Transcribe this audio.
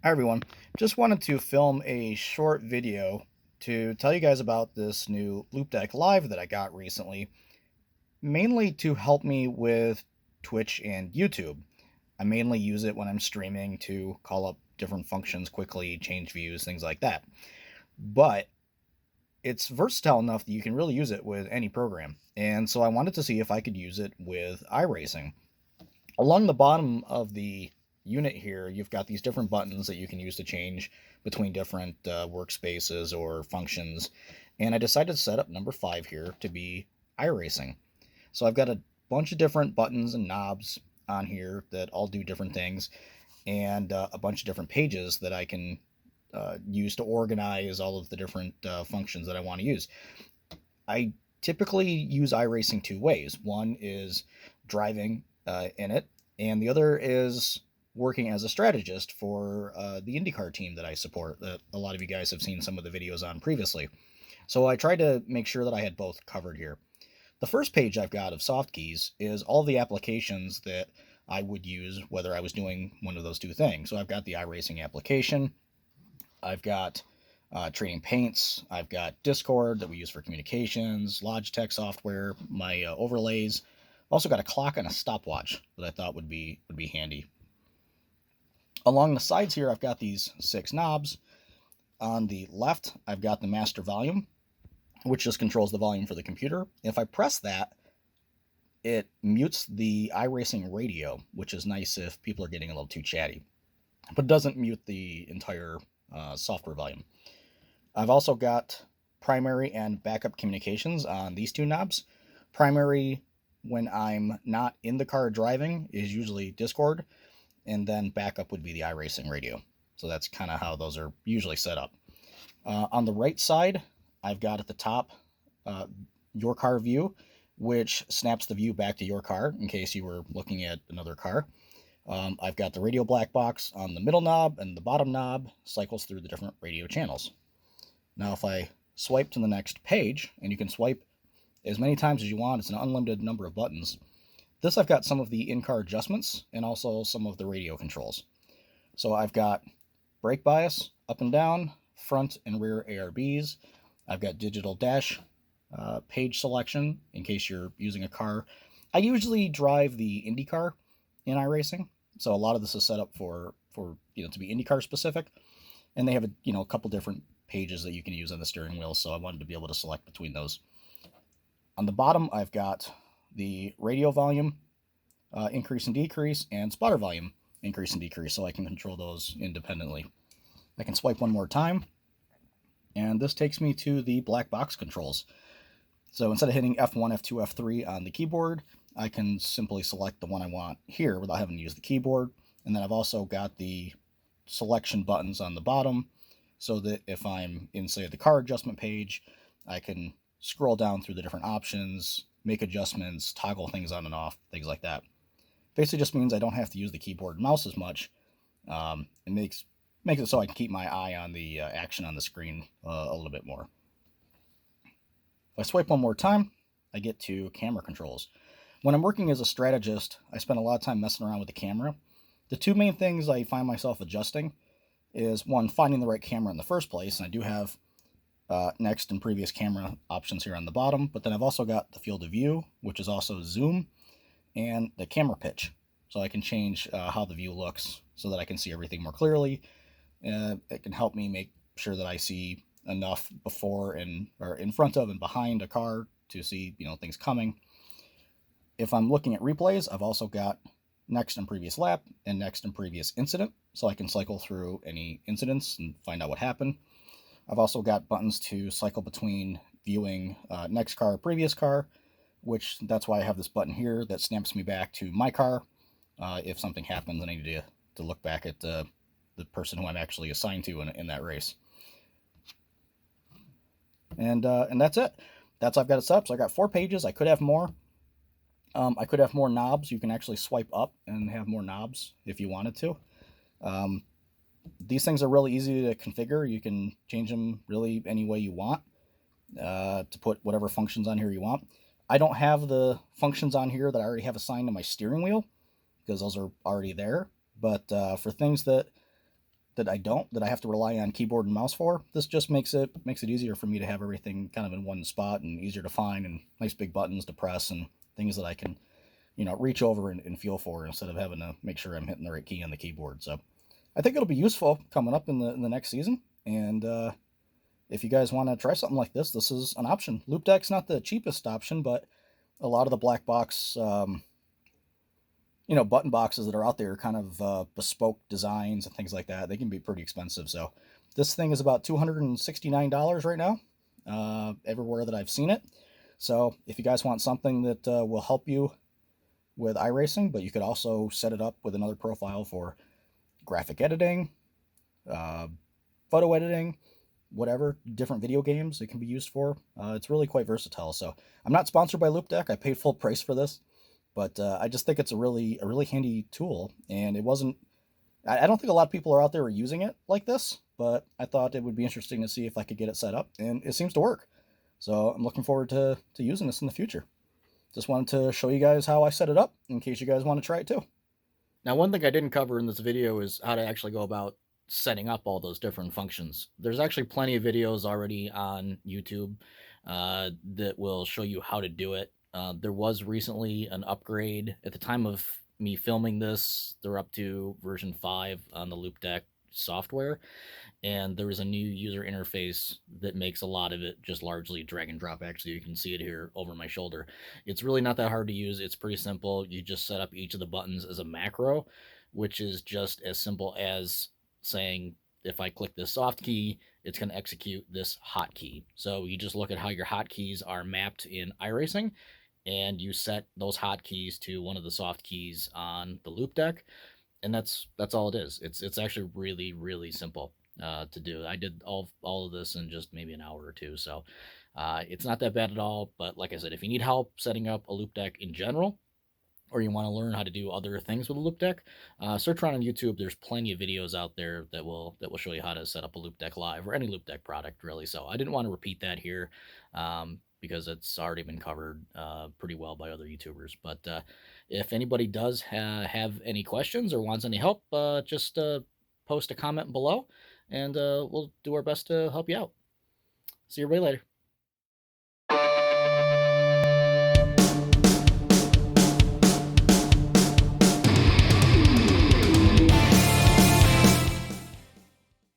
Hi everyone. Just wanted to film a short video to tell you guys about this new Loupedeck Live that I got recently, mainly to help me with Twitch and YouTube. I mainly use it when I'm streaming to call up different functions quickly, change views, things like that. But it's versatile enough that you can really use it with any program. And so I wanted to see if I could use it with iRacing. Along the bottom of the unit here, you've got these different buttons that you can use to change between different workspaces or functions. And I decided to set up number 5 here to be iRacing. So I've got a bunch of different buttons and knobs on here that all do different things, and a bunch of different pages that I can use to organize all of the different functions that I want to use. I typically use iRacing two ways. One is driving in it, and the other is working as a strategist for the IndyCar team that I support, that a lot of you guys have seen some of the videos on previously. So I tried to make sure that I had both covered here. The first page I've got of soft keys is all the applications that I would use whether I was doing one of those two things. So I've got the iRacing application, I've got trading paints. I've got Discord that we use for communications, Logitech software, my overlays. Also got a clock and a stopwatch that I thought would be handy. Along the sides here, I've got these 6 knobs. On the left, I've got the master volume, which just controls the volume for the computer. If I press that, it mutes the iRacing radio, which is nice if people are getting a little too chatty, but doesn't mute the entire software volume. I've also got primary and backup communications on these 2 knobs. Primary, when I'm not in the car driving, is usually Discord, and then backup would be the iRacing radio. So that's kind of how those are usually set up. On the right side, I've got at the top uh, your car view, which snaps the view back to your car in case you were looking at another car. I've got the radio black box on the middle knob, and the bottom knob cycles through the different radio channels. Now, if I swipe to the next page, and you can swipe as many times as you want, it's an unlimited number of buttons. This I've got some of the in-car adjustments and also some of the radio controls. So I've got brake bias, up and down, front and rear ARBs. I've got digital dash page selection in case you're using a car. I usually drive the IndyCar in iRacing, so a lot of this is set up for to be IndyCar specific, and they have a couple different pages that you can use on the steering wheel. So I wanted to be able to select between those. On the bottom, I've got the radio volume increase and decrease, and spotter volume increase and decrease, so I can control those independently. I can swipe one more time, and this takes me to the black box controls. So instead of hitting F1, F2, F3 on the keyboard, I can simply select the one I want here without having to use the keyboard. And then I've also got the selection buttons on the bottom, so that if I'm in, say, the car adjustment page, I can scroll down through the different options, make adjustments, toggle things on and off, things like that. Basically just means I don't have to use the keyboard and mouse as much. It makes it so I can keep my eye on the action on the screen a little bit more. If I swipe one more time, I get to camera controls. When I'm working as a strategist, I spend a lot of time messing around with the camera. The 2 main things I find myself adjusting is, one, finding the right camera in the first place, and I do have next and previous camera options here on the bottom, but then I've also got the field of view, which is also zoom, and the camera pitch, so I can change how the view looks so that I can see everything more clearly. It can help me make sure that I see enough before and or in front of and behind a car to see things coming. If I'm looking at replays, I've also got next and previous lap and next and previous incident, so I can cycle through any incidents and find out what happened. I've also got buttons to cycle between viewing next car, previous car, which that's why I have this button here that snaps me back to my car if something happens and I need to look back at the person who I'm actually assigned to in that race. And that's it. I've got it set up. So I got 4 pages. I could have more. I could have more knobs. You can actually swipe up and have more knobs if you wanted to. These things are really easy to configure. You can change them really any way you want to put whatever functions on here you want. I don't have the functions on here that I already have assigned to my steering wheel because those are already there. But for things that that I have to rely on keyboard and mouse for. This just makes it easier for me to have everything kind of in one spot and easier to find and nice big buttons to press and things that I can reach over and feel for instead of having to make sure I'm hitting the right key on the keyboard. So I think it'll be useful coming up in the next season. And if you guys want to try something like this is an option. Loupedeck's not the cheapest option, but a lot of the black box button boxes that are out there, kind of bespoke designs and things like that, they can be pretty expensive. So this thing is about $269 right now, everywhere that I've seen it. So if you guys want something that will help you with iRacing, but you could also set it up with another profile for graphic editing, uh, photo editing, whatever different video games it can be used for. It's really quite versatile. So I'm not sponsored by Loupedeck. I paid full price for this, but I just think it's a really handy tool, and it wasn't. I don't think a lot of people are out there using it like this, but I thought it would be interesting to see if I could get it set up, and it seems to work. So I'm looking forward to using this in the future. Just wanted to show you guys how I set it up in case you guys want to try it too. Now, one thing I didn't cover in this video is how to actually go about setting up all those different functions. There's actually plenty of videos already on YouTube that will show you how to do it. There was recently an upgrade. At the time of me filming this, they're up to version 5 on the Loupedeck software, and there is a new user interface that makes a lot of it just largely drag and drop. Actually, you can see it here over my shoulder. It's really not that hard to use. It's pretty simple. You just set up each of the buttons as a macro, which is just as simple as saying, if I click this soft key, it's going to execute this hotkey. So you just look at how your hotkeys are mapped in iRacing, and you set those hotkeys to one of the soft keys on the Loupedeck, and that's all it is. It's actually really simple to do. I did all of this in just maybe an hour or two, so it's not that bad at all. But like I said, if you need help setting up a Loupedeck in general, or you want to learn how to do other things with a Loupedeck, search around on YouTube. There's plenty of videos out there that will show you how to set up a Loupedeck Live or any Loupedeck product, really. So I didn't want to repeat that here because it's already been covered pretty well by other YouTubers. But if anybody does have any questions or wants any help, just post a comment below, and we'll do our best to help you out. See you way later.